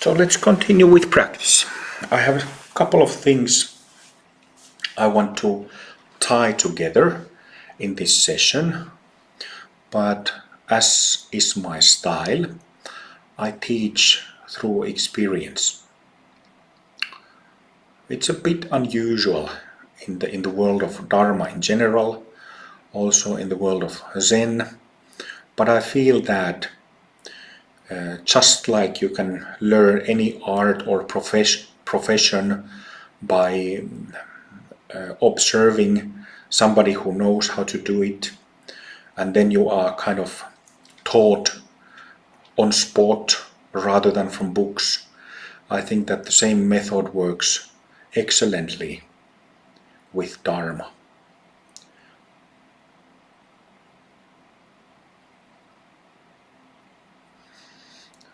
So let's continue with practice. I have a couple of things I want to tie together in this session, but as is my style, I teach through experience. It's a bit unusual in the world of Dharma in general, also in the world of Zen, but I feel that just like you can learn any art or profession by observing somebody who knows how to do it, and then you are kind of taught on spot rather than from books. I think that the same method works excellently with Dharma.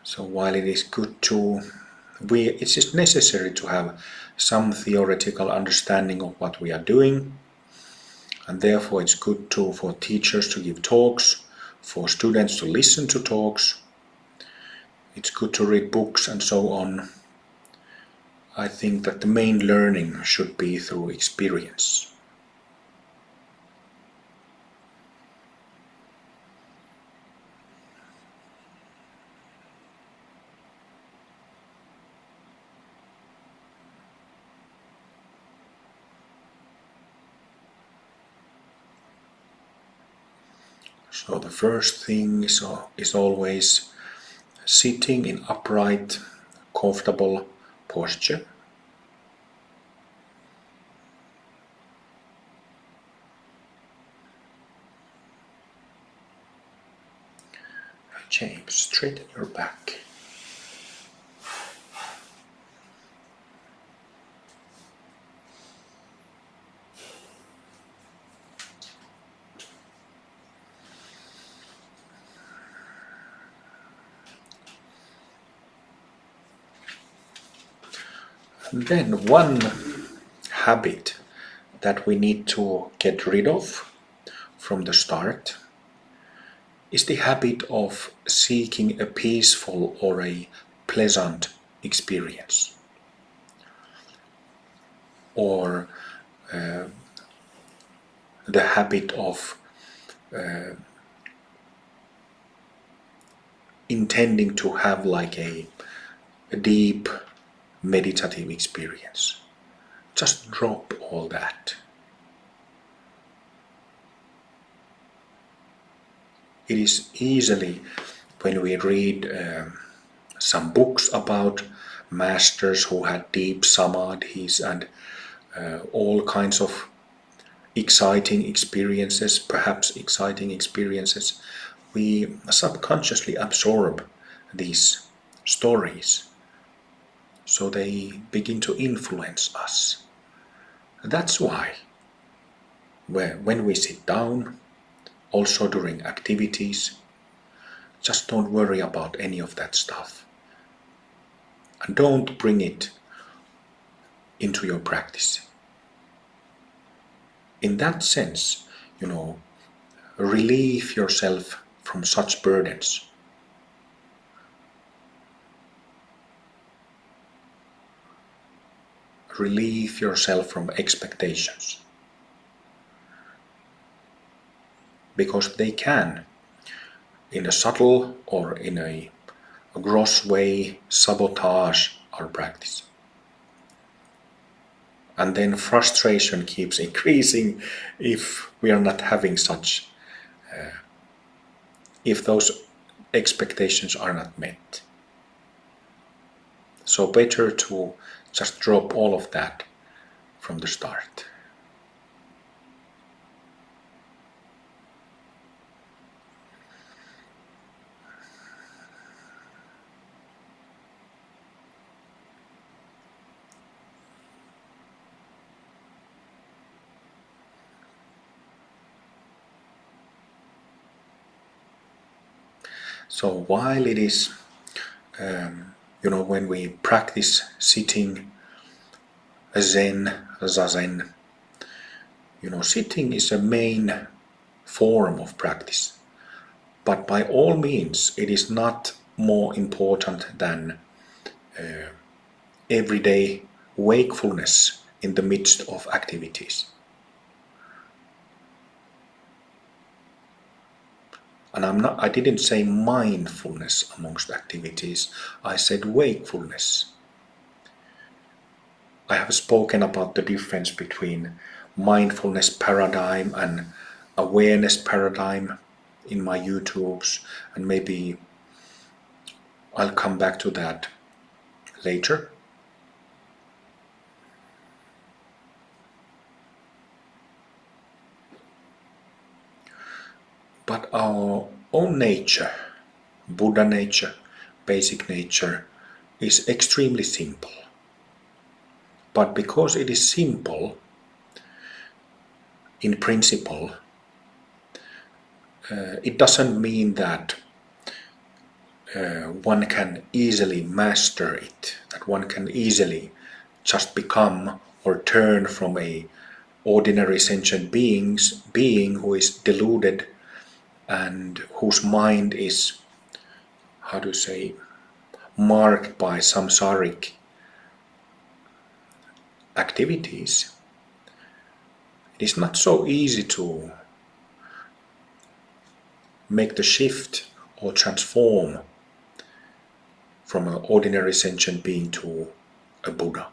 So while it is good to, it is necessary to have some theoretical understanding of what we are doing, and therefore it's good for teachers to give talks, for students to listen to talks. It's good to read books and so on. I think that the main learning should be through experience. So the first thing is always sitting in upright, comfortable posture. James, straighten your back. And then one habit that we need to get rid of from the start is the habit of seeking a peaceful or a pleasant experience, or the habit of intending to have like a deep meditative experience. Just drop all that. It is easily, when we read some books about masters who had deep samadhis and all kinds of exciting experiences, perhaps exciting experiences, we subconsciously absorb these stories. So they begin to influence us. That's why when we sit down, also during activities, just don't worry about any of that stuff. And don't bring it into your practice. In that sense, relieve yourself from such burdens. Relieve yourself from expectations. Because they can, in a subtle or in a gross way, sabotage our practice. And then frustration keeps increasing if we are not having such, if those expectations are not met. So better to just drop all of that from the start. So while it is, when we practice sitting Zen, Zazen, sitting is a main form of practice. But by all means, it is not more important than everyday wakefulness in the midst of activities. And I didn't say mindfulness amongst activities, I said wakefulness. I have spoken about the difference between mindfulness paradigm and awareness paradigm in my YouTubes, and maybe I'll come back to that later. But our own nature, Buddha nature, basic nature, is extremely simple. But because it is simple, in principle, it doesn't mean that one can easily master it, that one can easily just become or turn from a ordinary sentient being who is deluded and whose mind is, how to say, marked by samsaric activities. It is not so easy to make the shift or transform from an ordinary sentient being to a Buddha.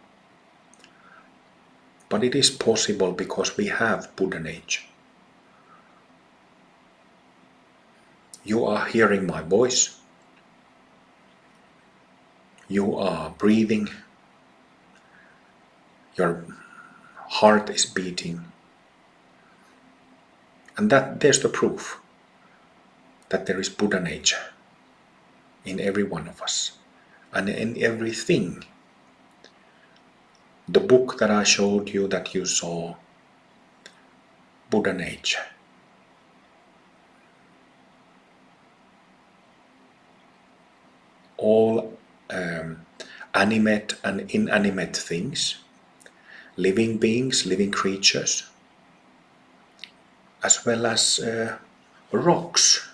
But it is possible because we have Buddha nature. You are hearing my voice. You are breathing. Your heart is beating. And there's the proof that there is Buddha nature in every one of us and in everything. The book that I showed you that you saw, Buddha nature. All animate and inanimate things, living beings, living creatures, as well as rocks,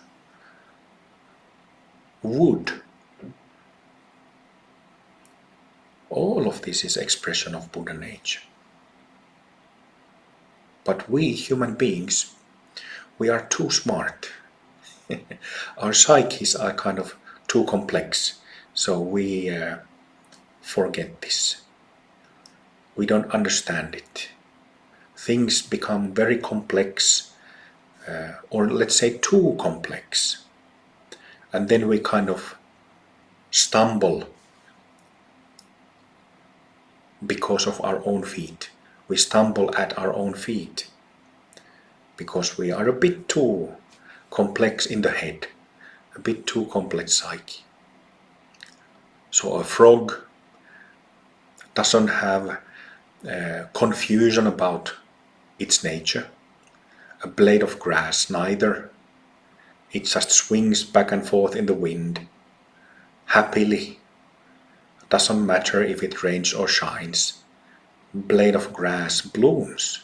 wood. All of this is expression of Buddha nature. But we human beings, we are too smart. Our psyches are kind of too complex, so we forget this. We don't understand it. Things become very complex, or let's say too complex, and then we kind of stumble because of our own feet. We stumble at our own feet because we are a bit too complex in the head, a bit too complex psyche. So a frog doesn't have confusion about its nature. A blade of grass neither. It just swings back and forth in the wind happily. Doesn't matter if it rains or shines. Blade of grass blooms.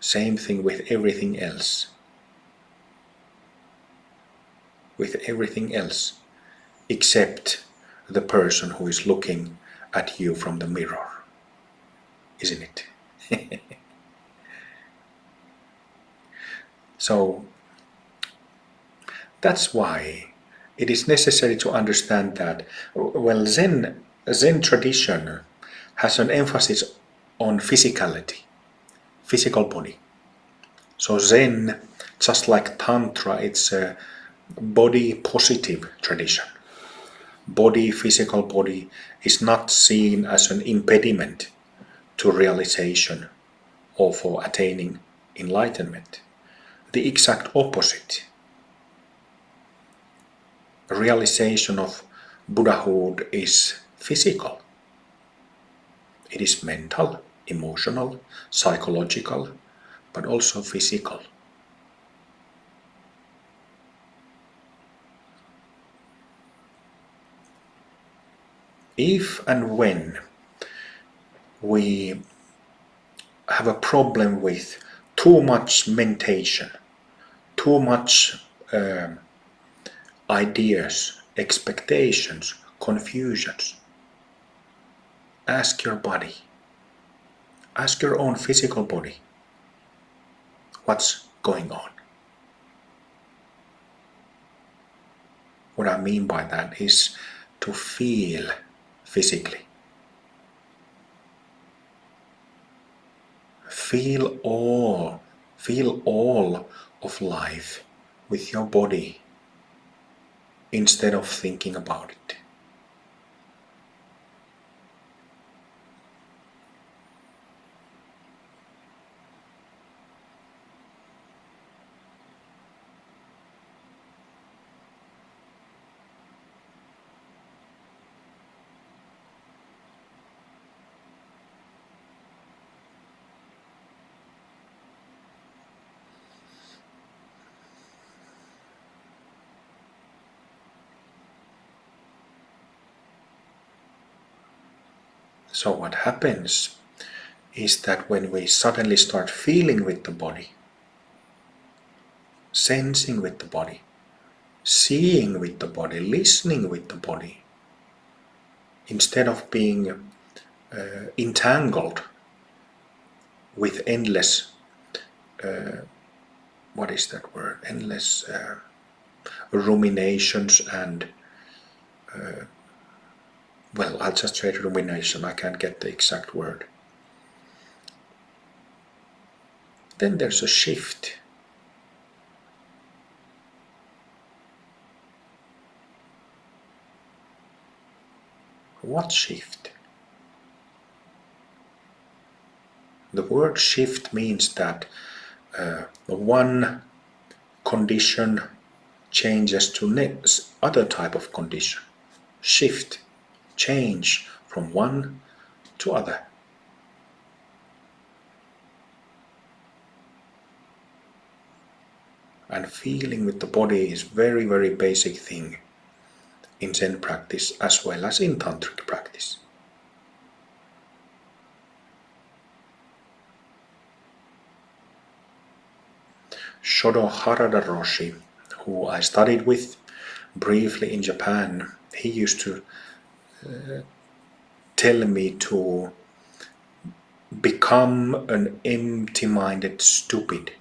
Same thing with everything else. With everything else, except the person who is looking at you from the mirror. Isn't it? So that's why it is necessary to understand that, well, Zen tradition has an emphasis on physicality, physical body. So Zen, just like Tantra, it's a body positive tradition. Body, physical body, is not seen as an impediment to realization or for attaining enlightenment. The exact opposite. Realization of Buddhahood is physical. It is mental, emotional, psychological, but also physical. If and when we have a problem with too much mentation, too much ideas, expectations, confusions. Ask your body. Ask your own physical body. What's going on? What I mean by that is to feel physically. Feel all of life with your body instead of thinking about it. So what happens is that when we suddenly start feeling with the body, sensing with the body, seeing with the body, listening with the body, instead of being entangled with endless, what is that word? Endless ruminations and, well, I'll just say rumination, I can't get the exact word. Then there's a shift. What shift? The word shift means that one condition changes to next other type of condition. Shift, change from one to other. And feeling with the body is very, very basic thing in Zen practice as well as in Tantric practice. Shodo Harada Roshi, who I studied with briefly in Japan, he used to tell me to become an empty-minded stupid,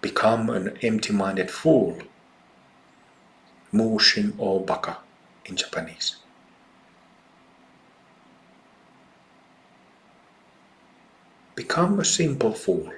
become an empty-minded fool, mushin or baka in Japanese. Become a simple fool.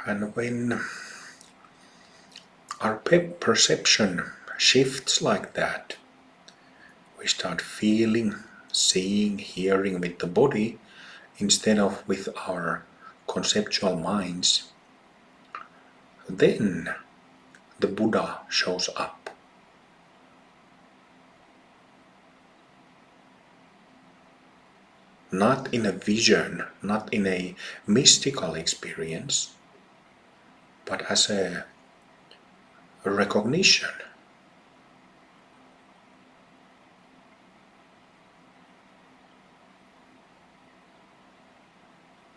And when our perception shifts like that, we start feeling, seeing, hearing with the body instead of with our conceptual minds, then the Buddha shows up. Not in a vision, not in a mystical experience, but as a recognition.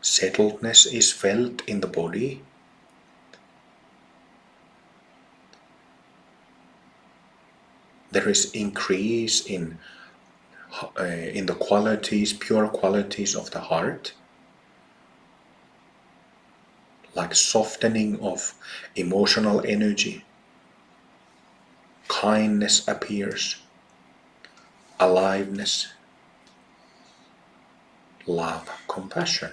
Settledness is felt in the body. There is increase in the qualities, pure qualities of the heart, like softening of emotional energy. Kindness appears, aliveness, love, compassion,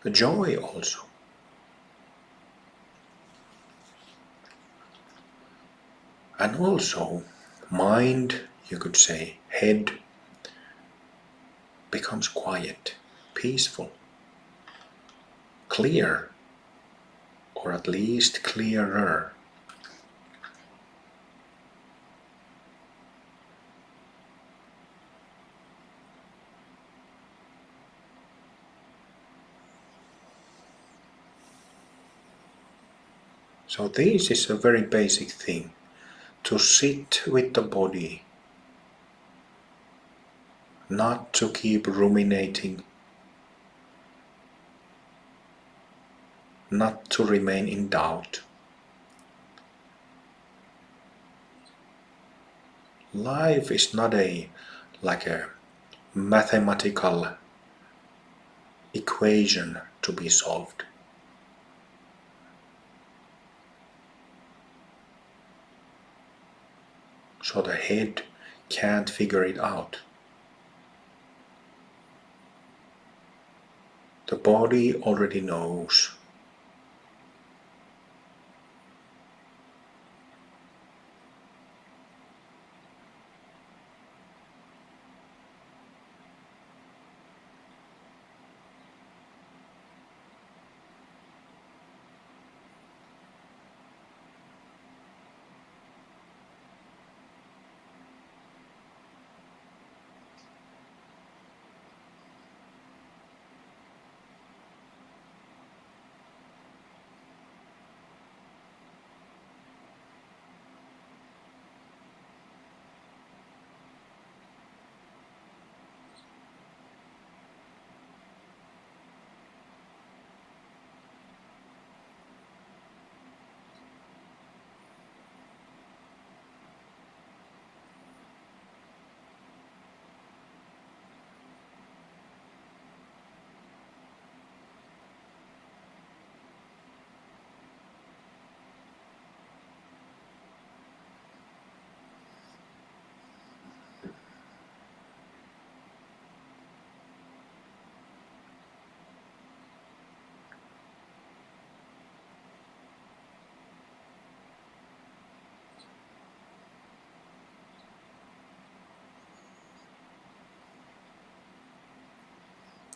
the joy also. And also, mind, you could say, head, becomes quiet, peaceful, clear, or at least clearer. So this is a very basic thing, to sit with the body, not to keep ruminating, not to remain in doubt. Life is not like a mathematical equation to be solved. So the head can't figure it out. The body already knows.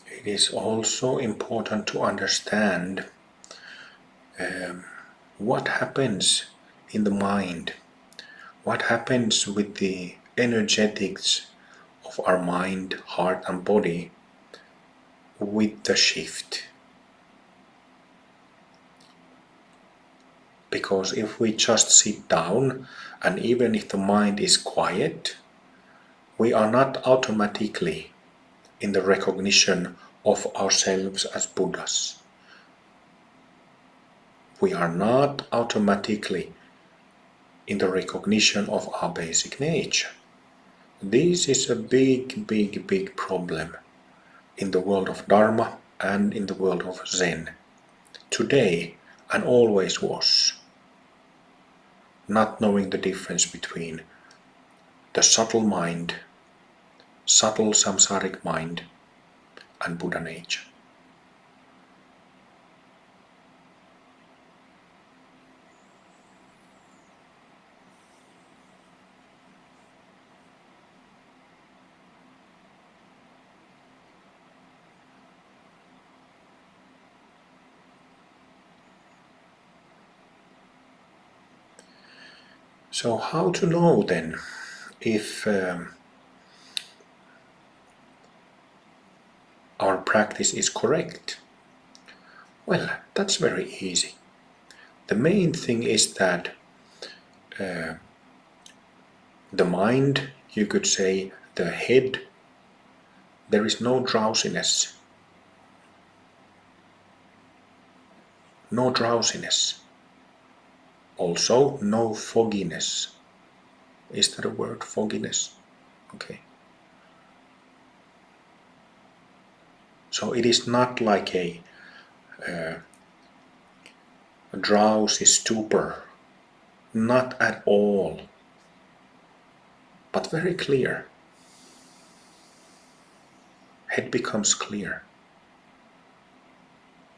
It is also important to understand what happens in the mind, what happens with the energetics of our mind, heart, and body with the shift. Because if we just sit down, and even if the mind is quiet, we are not automatically in the recognition of ourselves as Buddhas. We are not automatically in the recognition of our basic nature. This is a big problem in the world of Dharma and in the world of Zen. Today and always was. Not knowing the difference between the subtle mind, subtle samsaric mind, and Buddha nature. So how to know then if our practice is correct? Well, that's very easy. The main thing is that the mind, you could say the head, there is no drowsiness. No drowsiness. Also, no fogginess. Is that a word, fogginess? Okay. So it is not like a drowsy stupor. Not at all, but very clear. Head becomes clear.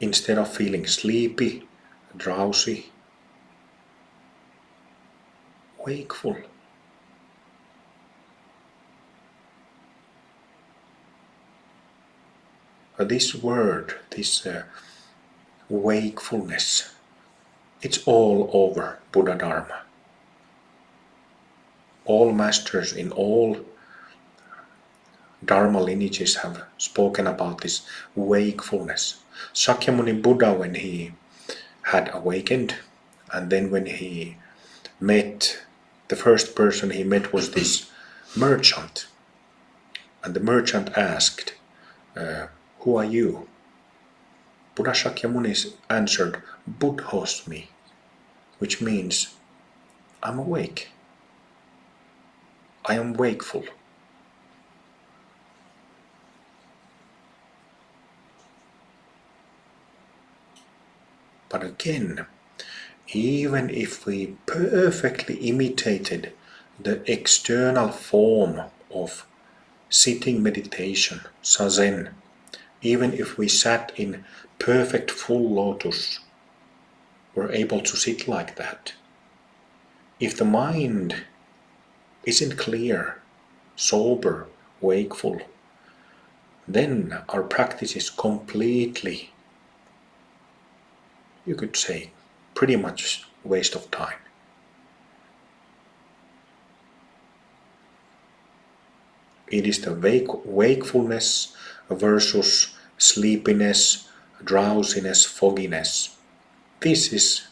Instead of feeling sleepy, drowsy, wakeful. This word, this wakefulness, it's all over Bodhidharma. All masters in all Dharma lineages have spoken about this wakefulness. Shakyamuni Buddha, when he had awakened, and then when he met, the first person he met was this merchant. And the merchant asked, who are you? Buddha Shakyamuni answered, Buddhosmi, which means, I'm awake. I am wakeful. But again, even if we perfectly imitated the external form of sitting meditation, zazen, even if we sat in perfect full lotus, we're able to sit like that. If the mind isn't clear, sober, wakeful, then our practice is completely, you could say, pretty much waste of time. It is the wakefulness versus sleepiness, drowsiness, fogginess. This is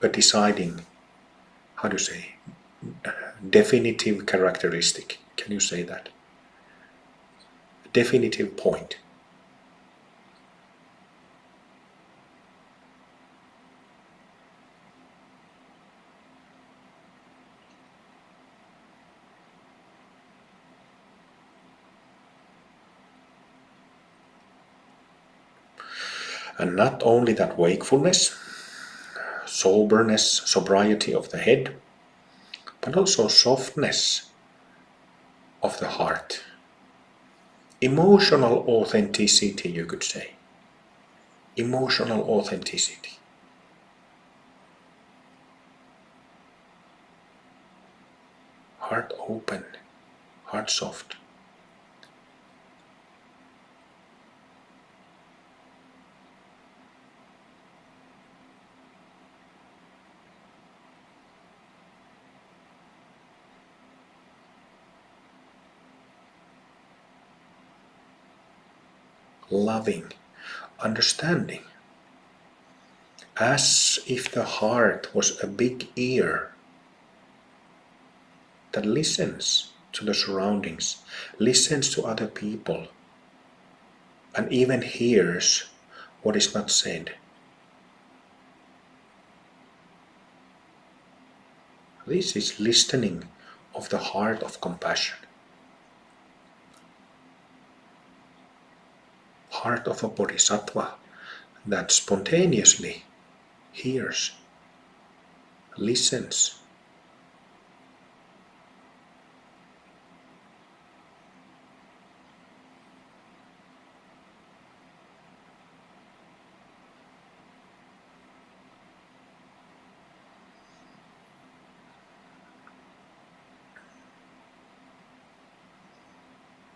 a deciding, how do you say, definitive characteristic. Can you say that? Definitive point. And not only that wakefulness, soberness, sobriety of the head, but also softness of the heart. Emotional authenticity, you could say. Emotional authenticity. Heart open, heart soft. Loving, understanding, as if the heart was a big ear that listens to the surroundings, listens to other people, and even hears what is not said. This is listening of the heart of compassion. Heart of a bodhisattva that spontaneously hears, listens.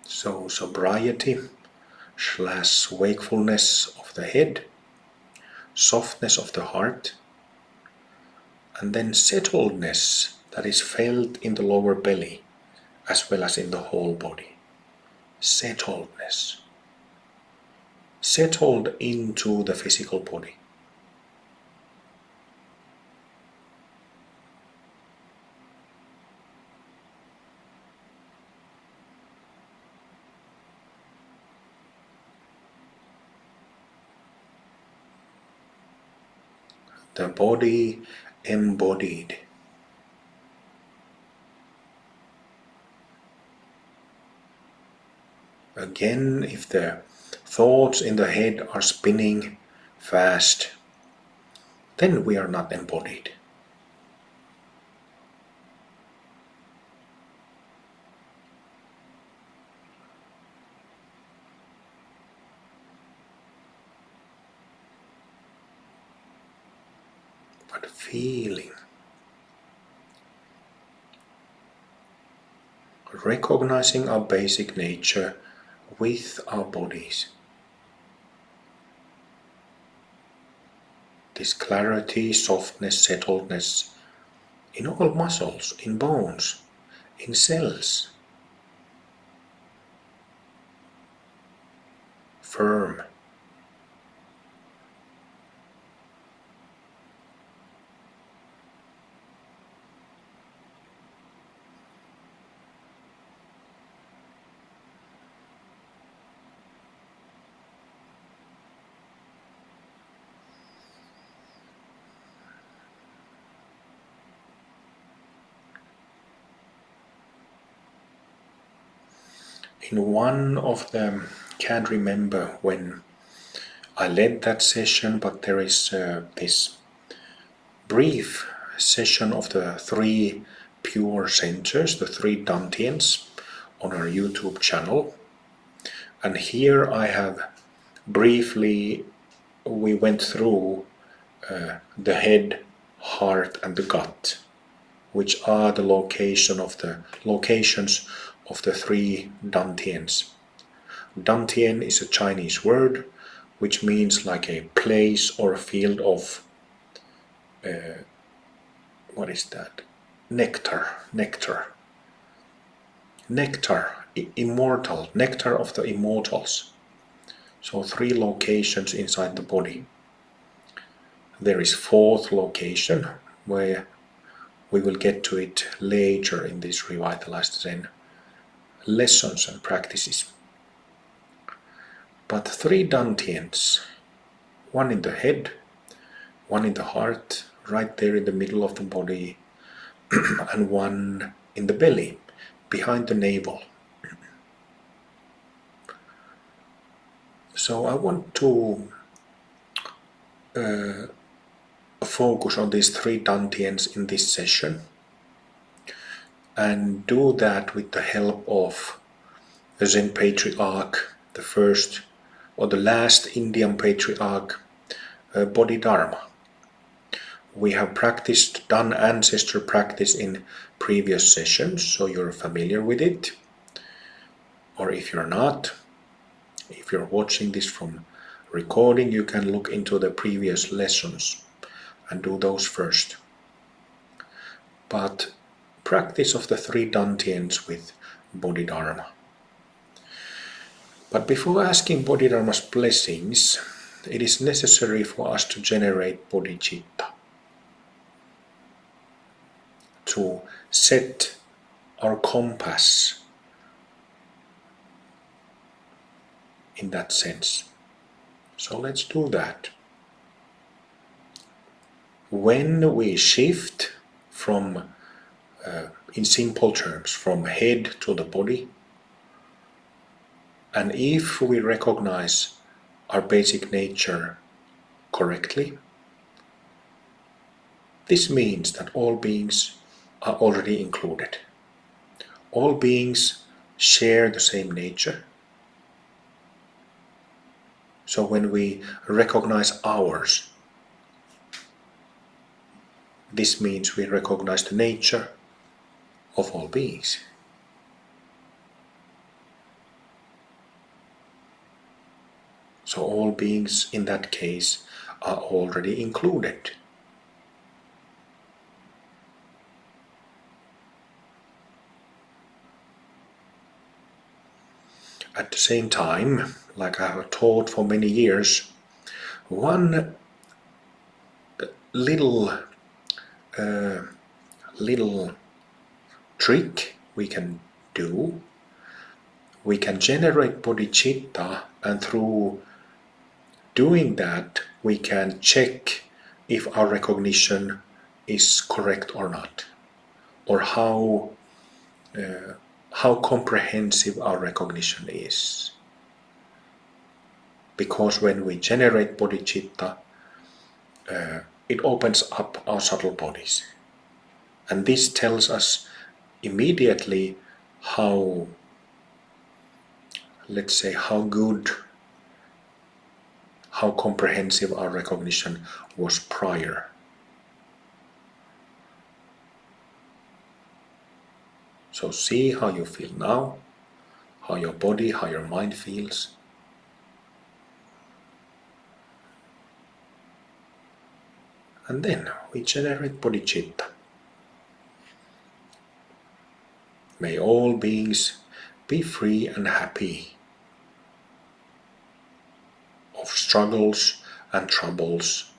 So sobriety / wakefulness of the head, softness of the heart, and then settledness that is felt in the lower belly as well as in the whole body. Settledness. Settled into the physical body. The body embodied. Again, if the thoughts in the head are spinning fast, then we are not embodied. But feeling, recognizing our basic nature with our bodies. This clarity, softness, settledness in all muscles, in bones, in cells. Firm. In one of them, can't remember when I led that session, but there is this brief session of the 3 pure centers, the 3 Dantiens, on our YouTube channel. And here I have briefly, we went through the head, heart and the gut, which are the locations of the 3 Dantiens. Dantien is a Chinese word which means like a place or a field of what is that? Nectar, immortal, nectar of the immortals. So 3 locations inside the body. There is 4th location where we will get to it later in this Revitalized Zen lessons and practices. But 3 Dantiens, one in the head, one in the heart, right there in the middle of the body, and one in the belly, behind the navel. So I want to focus on these 3 Dantiens in this session, and do that with the help of a Zen patriarch, the first or the last Indian patriarch, Bodhidharma. We have done ancestor practice in previous sessions, so you're familiar with it. Or if you're not, if you're watching this from recording, you can look into the previous lessons and do those first. But practice of the 3 Dantiens with Bodhidharma. But before asking Bodhidharma's blessings, it is necessary for us to generate bodhicitta, to set our compass in that sense. So let's do that. When we shift from, in simple terms, from head to the body, and if we recognize our basic nature correctly, this means that all beings are already included. All beings share the same nature. So when we recognize ours, this means we recognize the nature of all beings. So all beings in that case are already included. At the same time, like I have taught for many years, one little trick we can do, we can generate bodhicitta, and through doing that we can check if our recognition is correct or not, or how comprehensive our recognition is. because when we generate bodhicitta, it opens up our subtle bodies. And this tells us immediately how, let's say, how good, how comprehensive our recognition was prior. So see how you feel now, how your body, how your mind feels. And then we generate bodhicitta. May all beings be free and happy of struggles and troubles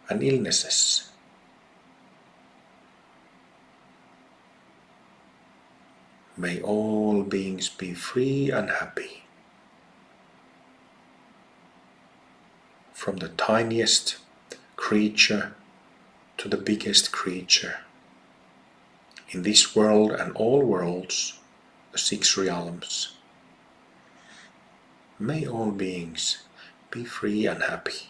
and illnesses. May all beings be free and happy. From the tiniest creature to the biggest creature. In this world and all worlds, the 6 realms. May all beings be free and happy.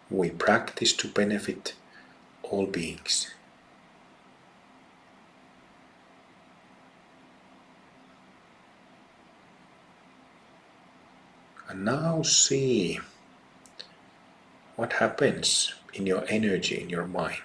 We practice to benefit all beings. And now see what happens in your energy, in your mind.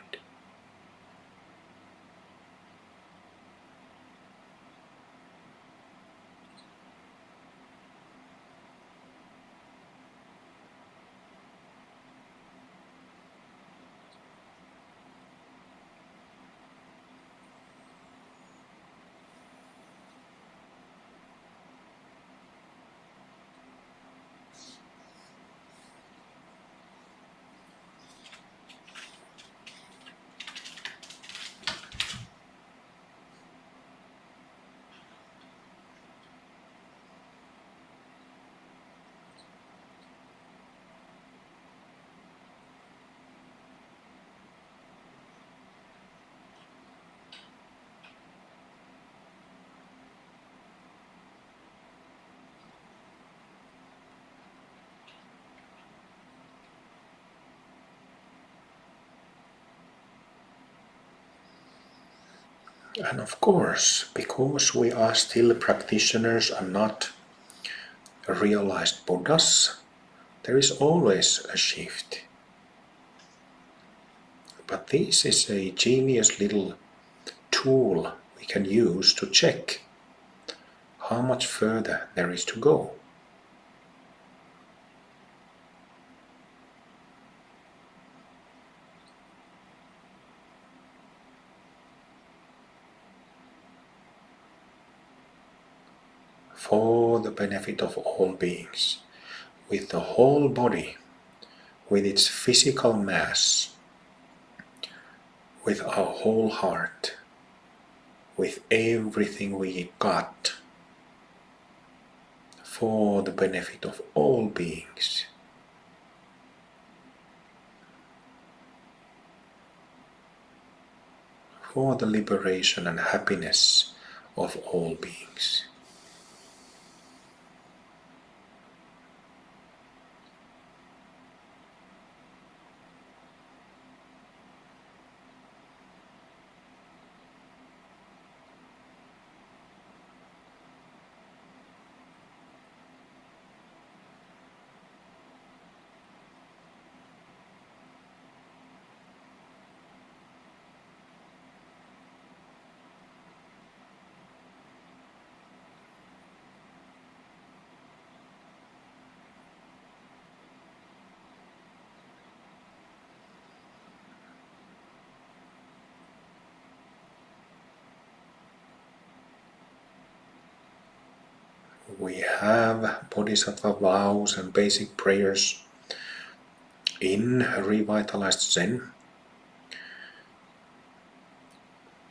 And of course, because we are still practitioners and not realized Buddhas, there is always a shift. But this is a genius little tool we can use to check how much further there is to go. For the benefit of all beings, with the whole body, with its physical mass, with our whole heart, with everything we got, for the benefit of all beings. For the liberation and happiness of all beings. We have Bodhisattva vows and basic prayers in Revitalized Zen,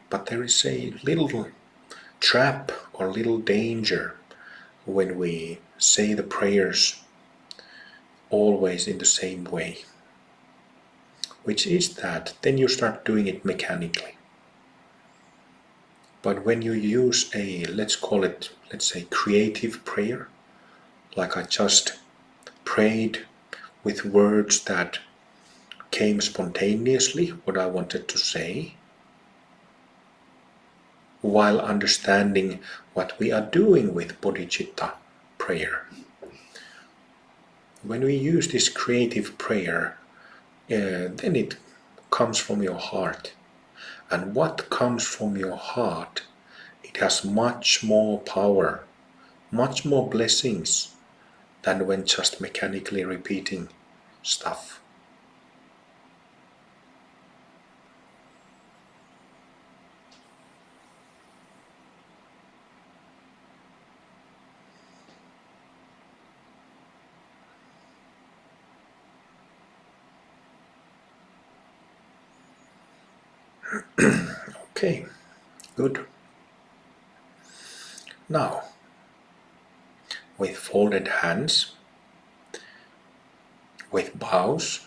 but there is a little trap or little danger when we say the prayers always in the same way, which is that then you start doing it mechanically. But when you use a, let's say creative prayer, like I just prayed with words that came spontaneously, what I wanted to say, while understanding what we are doing with bodhicitta prayer. When we use this creative prayer, then it comes from your heart. And what comes from your heart, it has much more power, much more blessings than when just mechanically repeating stuff. Okay, good. Now, with folded hands, with bows,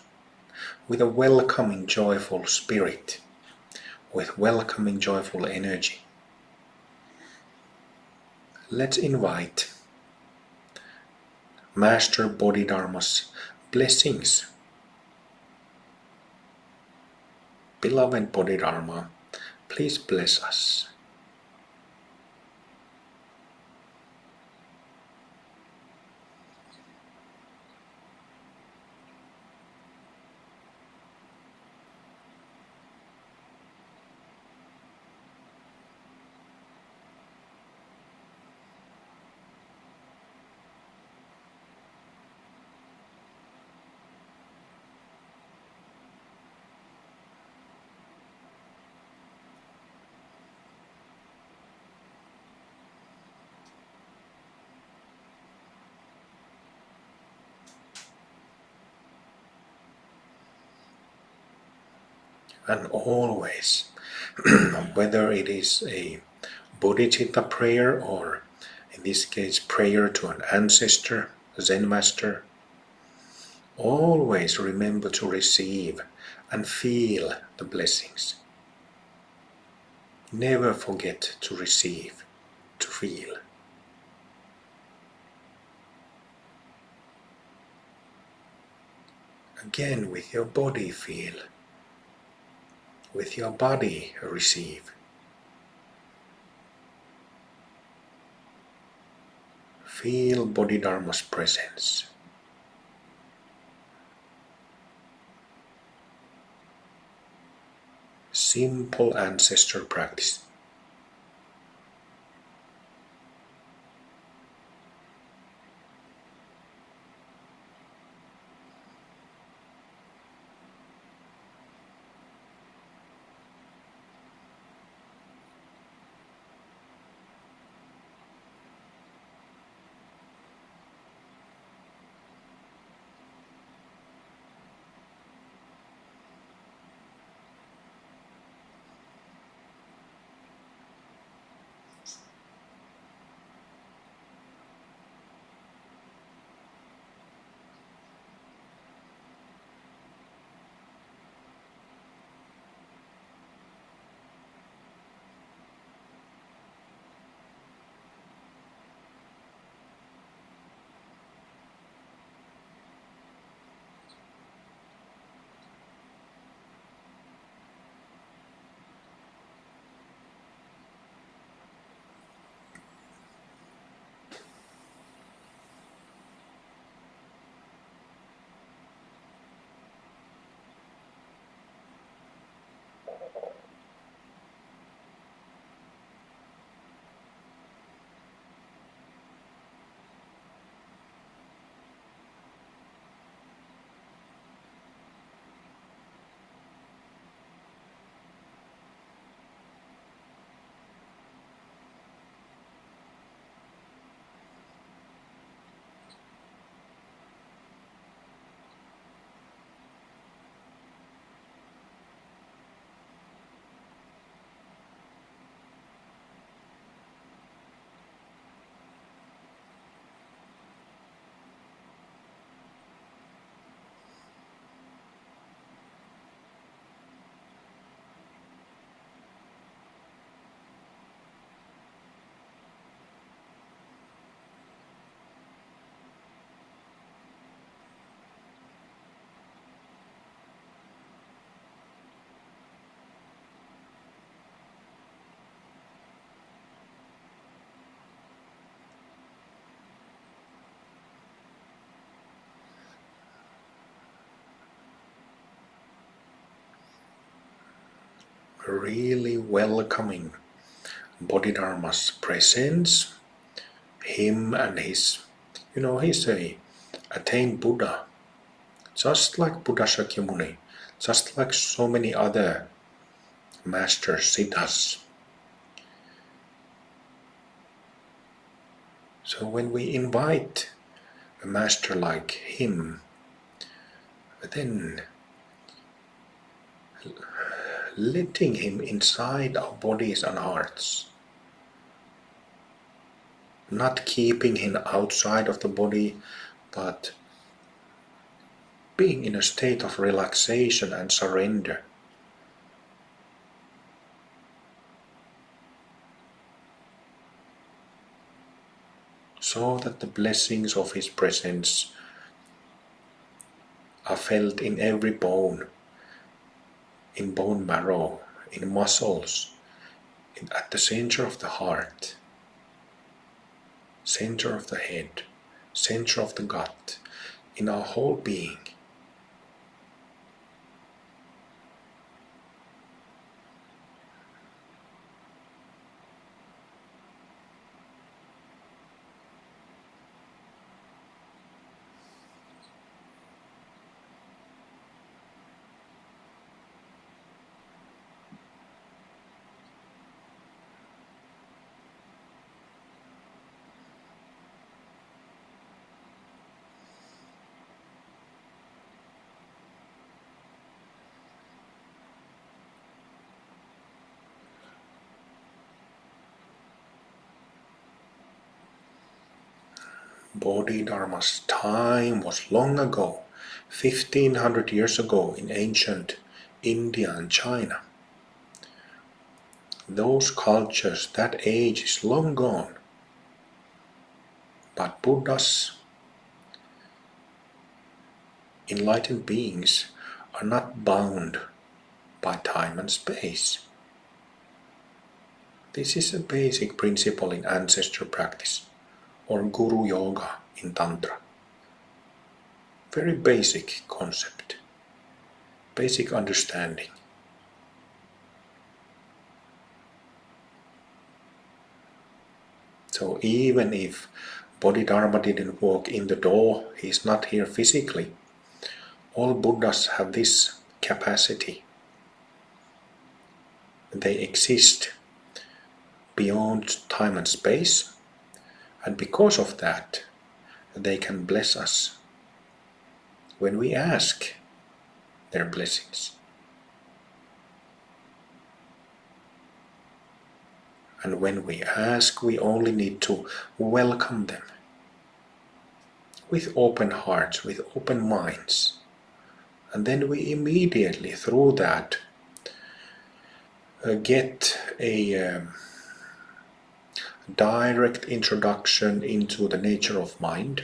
with a welcoming, joyful spirit, with welcoming, joyful energy, let's invite Master Bodhidharma's blessings. Beloved Bodhidharma, please bless us. And always, whether it is a bodhicitta prayer or in this case prayer to an ancestor, Zen master, always remember to receive and feel the blessings. Never forget to receive, to feel. Again, with your body feel, with your body receive. Feel Bodhidharma's presence. Simple ancestor practice. really welcoming Bodhidharma's presence, him and his, he's a attained Buddha, just like Buddha Shakyamuni, just like so many other masters, siddhas. So when we invite a master like him, then letting him inside our bodies and hearts, not keeping him outside of the body, but being in a state of relaxation and surrender. So that the blessings of his presence are felt in every bone, in bone marrow, in muscles, at the center of the heart, center of the head, center of the gut, in our whole being. Bodhidharma's time was long ago, 1500 years ago in ancient India and China. Those cultures, that age is long gone. But Buddhas, enlightened beings, are not bound by time and space. This is a basic principle in ancestor practice, or Guru Yoga in Tantra. Very basic concept, basic understanding. So even if Bodhidharma didn't walk in the door, he's not here physically, all Buddhas have this capacity. They exist beyond time and space, and because of that, they can bless us when we ask their blessings. And when we ask, we only need to welcome them with open hearts, with open minds. And then we immediately, through that, get a direct introduction into the nature of mind,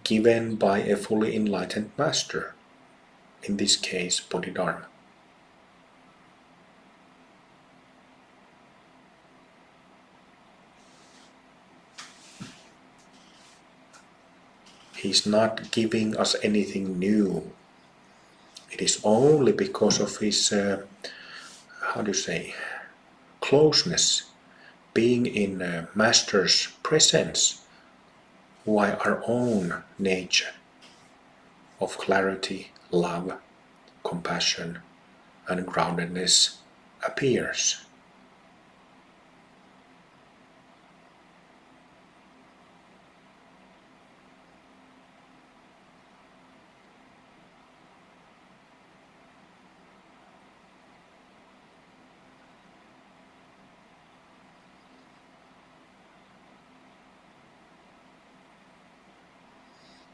given by a fully enlightened master, in this case Bodhidharma. He's not giving us anything new. It is only because of his, closeness, being in Master's presence, why our own nature of clarity, love, compassion, and groundedness appears.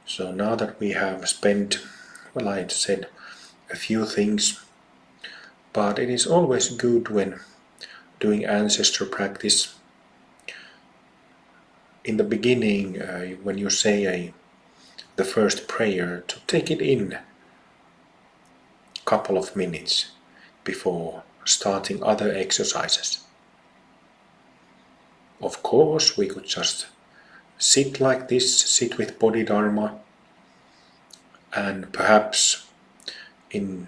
So now that we have spent, I had said a few things, but it is always good when doing ancestor practice. In the beginning, when you say the first prayer, to take it in a couple of minutes before starting other exercises. Of course, we could just sit like this, sit with Bodhidharma, and perhaps in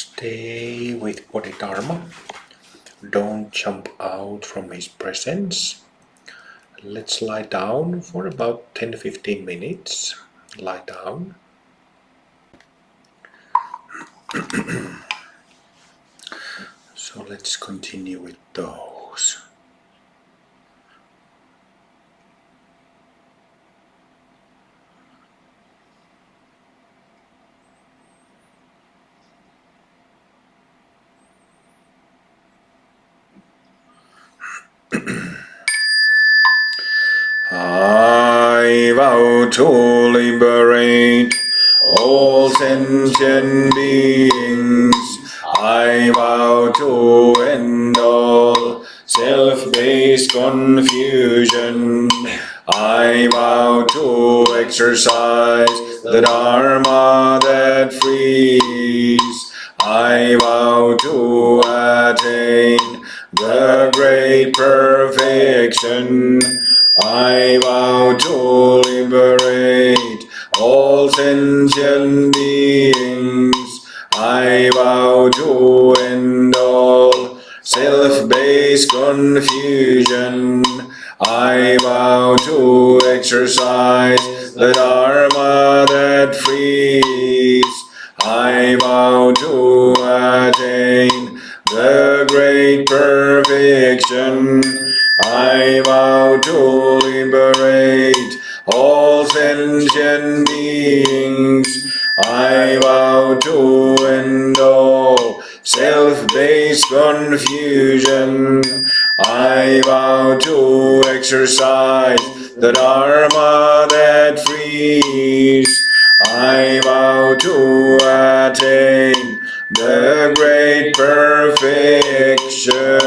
Stay with Bodhidharma. Don't jump out from his presence. Let's lie down for about 10-15 minutes. Lie down. So let's continue with those. I vow to liberate all sentient beings. I vow to end all self-based confusion. I vow to exercise the Dharma that frees. I vow to attain the great perfection. I vow to liberate all sentient beings. I vow to end all self-based confusion. I vow to exercise the Dharma that frees. I vow to attain the great perfection. I vow to liberate all sentient beings. I vow to end all self-based confusion. I vow to exercise the Dharma that frees. I vow to attain the great perfection.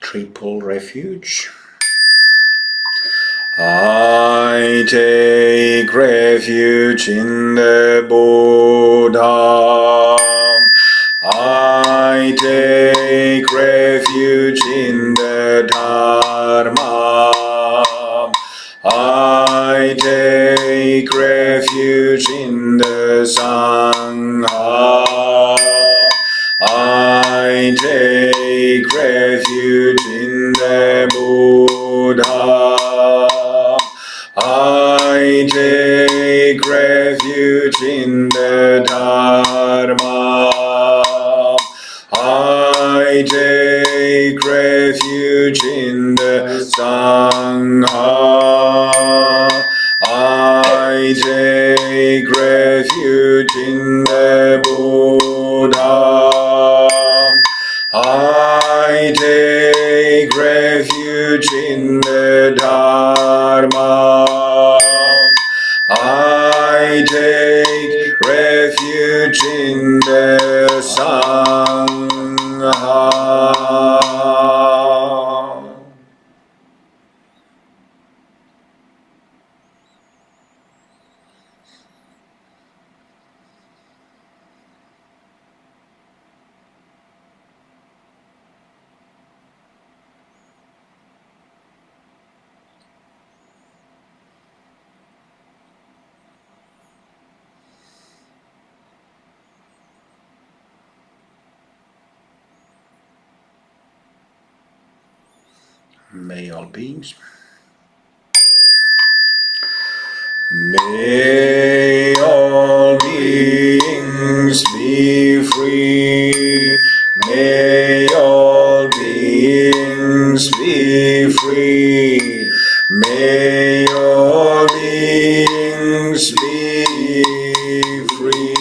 Triple refuge. I take refuge in the Buddha. I take refuge in the Dharma. I take refuge in the Sangha. I take refuge in the Buddha. I take refuge in the Dharma. I take refuge in the Sangha. I take refuge in the Buddha. I take refuge in the Dharma. I take refuge in the Sangha. May all beings. May all beings be free. May all beings be free. May all beings be free.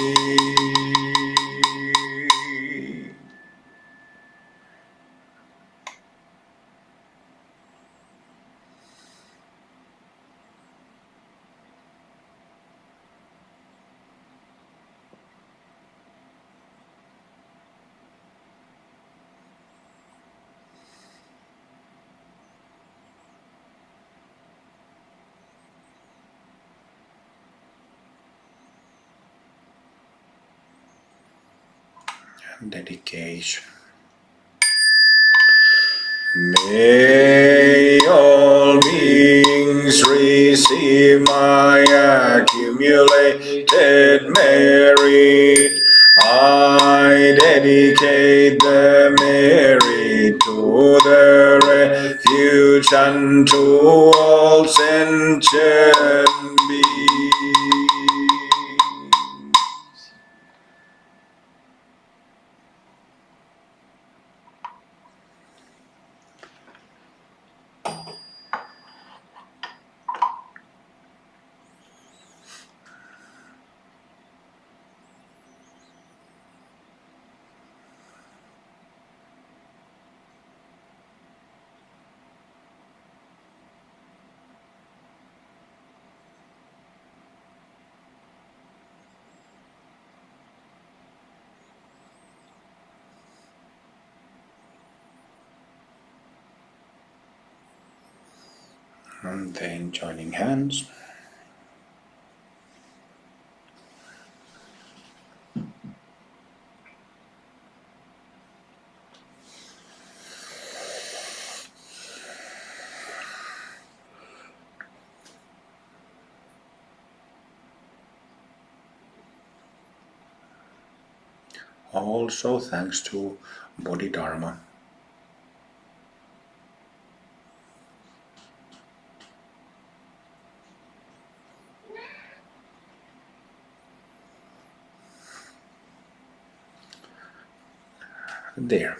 dedication. May all beings receive my accumulated merit. I dedicate the merit to the refuge and to all sentient beings. And then joining hands. Also thanks to Bodhidharma. There.